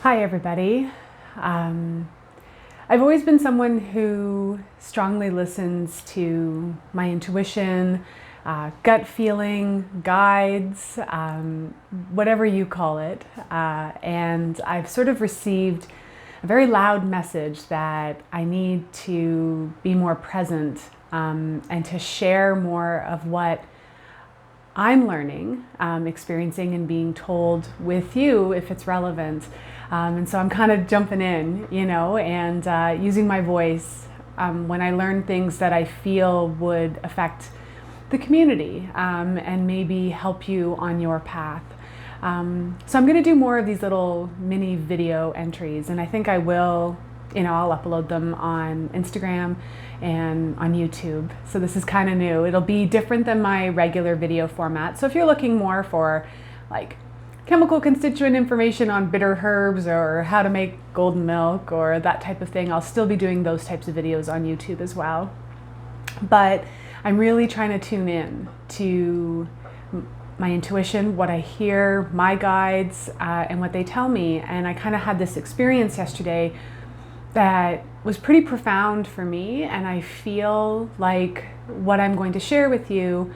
Hi everybody. I've always been someone who strongly listens to my intuition, gut feeling, guides, whatever you call it. And I've sort of received a very loud message that I need to be more present and to share more of what I'm learning, experiencing and being told with you if it's relevant. And so I'm kind of jumping in, and using my voice when I learn things that I feel would affect the community and maybe help you on your path. So I'm going to do more of these little mini video entries, and I think I will, I'll upload them on Instagram and on YouTube. So this is kind of new. It'll be different than my regular video format. So if you're looking more for like chemical constituent information on bitter herbs or how to make golden milk or that type of thing, I'll still be doing those types of videos on YouTube as well. But I'm really trying to tune in to my intuition, what I hear, my guides, and what they tell me. And I kind of had this experience yesterday that was pretty profound for me, and I feel like what I'm going to share with you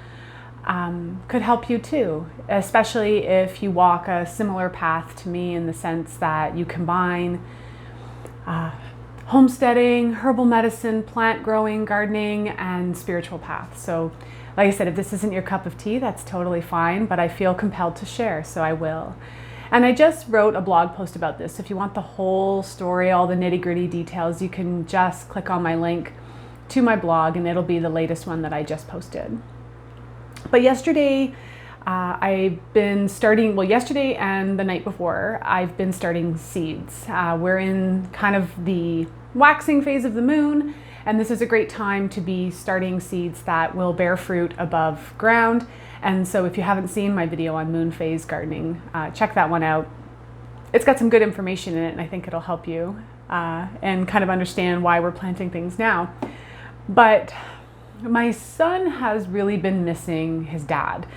could help you too, especially if you walk a similar path to me in the sense that you combine homesteading, herbal medicine, plant growing, gardening, and spiritual paths. So like I said, if this isn't your cup of tea, that's totally fine, but I feel compelled to share, so I will. And I just wrote a blog post about this. If you want the whole story, all the nitty-gritty details, you can just click on my link to my blog and it'll be the latest one that I just posted. But yesterday, yesterday and the night before, I've been starting seeds. We're in kind of the waxing phase of the moon, and this is a great time to be starting seeds that will bear fruit above ground. And so if you haven't seen my video on moon phase gardening, check that one out. It's got some good information in it, and I think it'll help you and kind of understand why we're planting things now. But my son has really been missing his dad.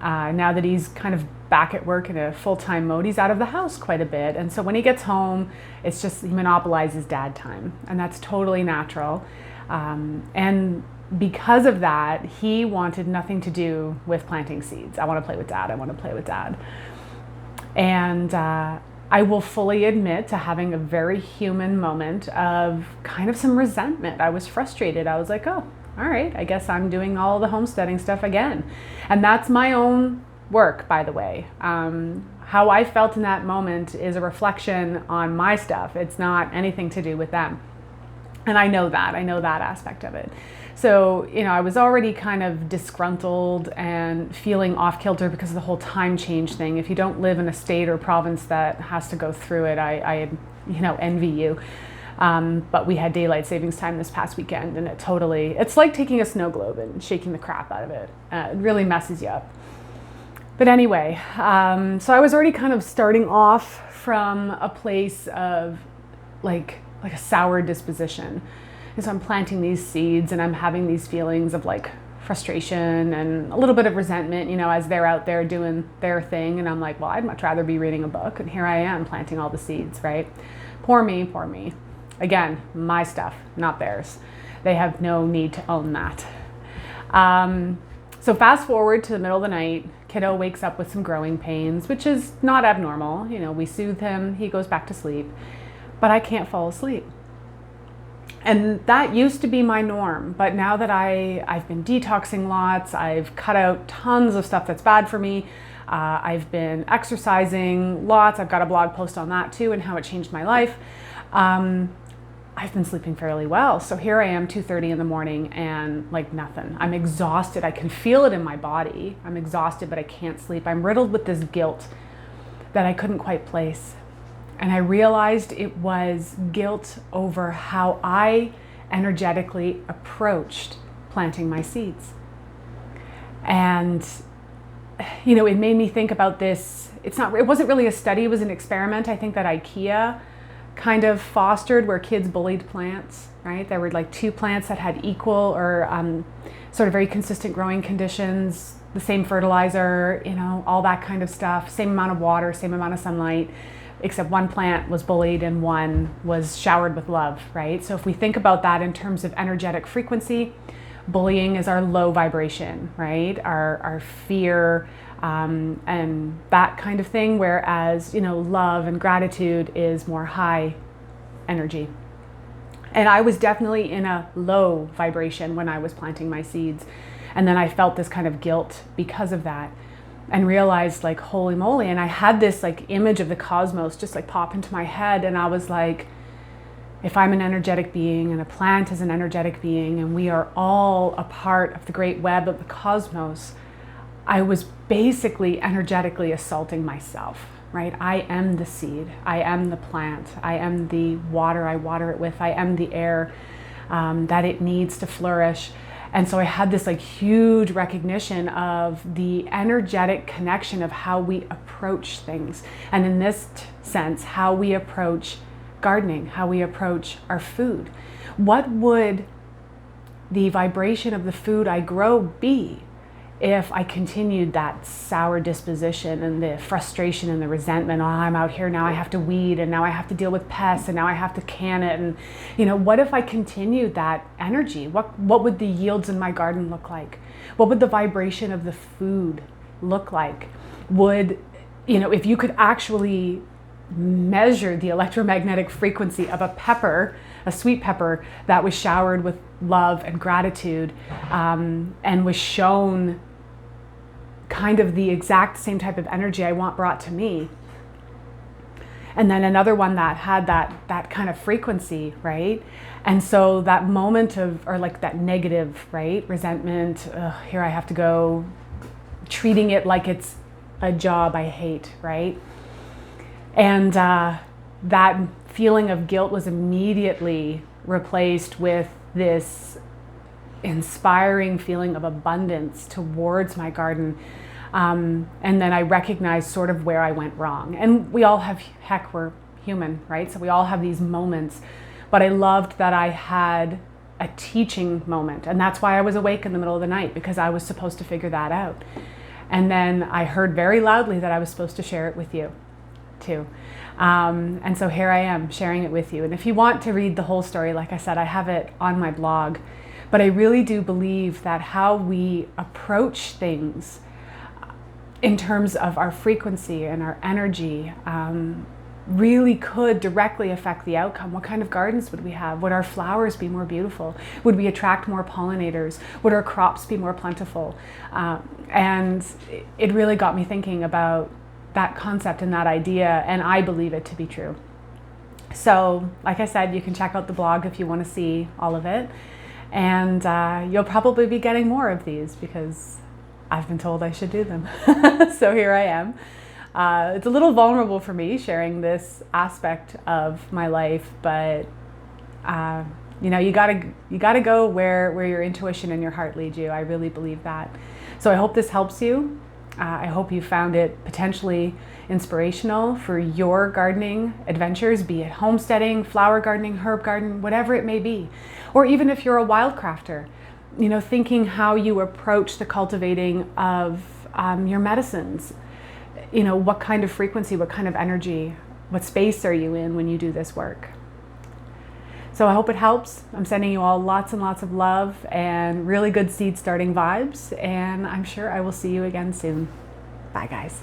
Now that he's kind of back at work in a full-time mode, he's out of the house quite a bit. And so when he gets home, it's just he monopolizes dad time, and that's totally natural. And because of that, he wanted nothing to do with planting seeds. I want to play with dad. I want to play with dad. And I will fully admit to having a very human moment of kind of some resentment. I was frustrated. I was like, oh, all right, I guess I'm doing all the homesteading stuff again. And that's my own work, by the way. How I felt in that moment is a reflection on my stuff. It's not anything to do with them. And I know that aspect of it. So, I was already kind of disgruntled and feeling off kilter because of the whole time change thing. If you don't live in a state or province that has to go through it, I envy you. But we had daylight savings time this past weekend, and it's like taking a snow globe and shaking the crap out of it. It really messes you up. But anyway, so I was already kind of starting off from a place of like a sour disposition. And so I'm planting these seeds and I'm having these feelings of like frustration and a little bit of resentment, as they're out there doing their thing. And I'm like, well, I'd much rather be reading a book. And here I am planting all the seeds, right? Poor me, poor me. Again, my stuff, not theirs. They have no need to own that. So fast forward to the middle of the night, kiddo wakes up with some growing pains, which is not abnormal. We soothe him, he goes back to sleep, but I can't fall asleep. And that used to be my norm, but now that I've been detoxing lots, I've cut out tons of stuff that's bad for me, I've been exercising lots, I've got a blog post on that too and how it changed my life. I've been sleeping fairly well. So here I am 2:30 in the morning and like nothing. I'm exhausted. I can feel it in my body. I'm exhausted, but I can't sleep. I'm riddled with this guilt that I couldn't quite place. And I realized it was guilt over how I energetically approached planting my seeds. And, it made me think about this. It wasn't really a study, it was an experiment. I think that IKEA kind of fostered where kids bullied plants, right? There were like two plants that had equal or sort of very consistent growing conditions. the same fertilizer, you know, all that kind of stuff, same amount of water, same amount of sunlight, except one plant was bullied and one was showered with love, right? So if we think about that in terms of energetic frequency, bullying is our low vibration, right? Our fear and that kind of thing, whereas, you know, love and gratitude is more high energy. And I was definitely in a low vibration when I was planting my seeds. And then I felt this kind of guilt because of that, and realized, like, holy moly. And I had this like image of the cosmos just like pop into my head. And I was like, if I'm an energetic being and a plant is an energetic being and we are all a part of the great web of the cosmos, I was basically energetically assaulting myself, right? I am the seed, I am the plant, I am the water I water it with, I am the air that it needs to flourish. And so I had this like huge recognition of the energetic connection of how we approach things. And in this sense, how we approach gardening, how we approach our food. What would the vibration of the food I grow be if I continued that sour disposition and the frustration and the resentment? Oh, I'm out here now, I have to weed, and now I have to deal with pests, and now I have to can it. And, you know, what if I continued that energy? What would the yields in my garden look like? What would the vibration of the food look like? Would, you know, if you could actually measure the electromagnetic frequency of a pepper, a sweet pepper that was showered with love and gratitude, and was shown kind of the exact same type of energy I want brought to me. And then another one that had that kind of frequency, right? And so that moment of, or like that negative, right? Resentment, here I have to go, treating it like it's a job I hate, right? And that feeling of guilt was immediately replaced with this inspiring feeling of abundance towards my garden. And then I recognized sort of where I went wrong. And we all have, heck, we're human, right? So we all have these moments. But I loved that I had a teaching moment. And that's why I was awake in the middle of the night, because I was supposed to figure that out. And then I heard very loudly that I was supposed to share it with you too. And so here I am sharing it with you. And if you want to read the whole story, like I said, I have it on my blog. But I really do believe that how we approach things in terms of our frequency and our energy really could directly affect the outcome. What kind of gardens would we have? Would our flowers be more beautiful? Would we attract more pollinators? Would our crops be more plentiful? And it really got me thinking about that concept and that idea, and I believe it to be true. So, like I said, you can check out the blog if you want to see all of it. And you'll probably be getting more of these because I've been told I should do them. So here I am. It's a little vulnerable for me sharing this aspect of my life, but you know, you gotta go where your intuition and your heart lead you. I really believe that. So I hope this helps you. I hope you found it potentially inspirational for your gardening adventures, be it homesteading, flower gardening, herb garden, whatever it may be. Or even if you're a wildcrafter, you know, thinking how you approach the cultivating of your medicines. You know, what kind of frequency, what kind of energy, what space are you in when you do this work? So I hope it helps. I'm sending you all lots and lots of love and really good seed starting vibes, and I'm sure I will see you again soon. Bye, guys.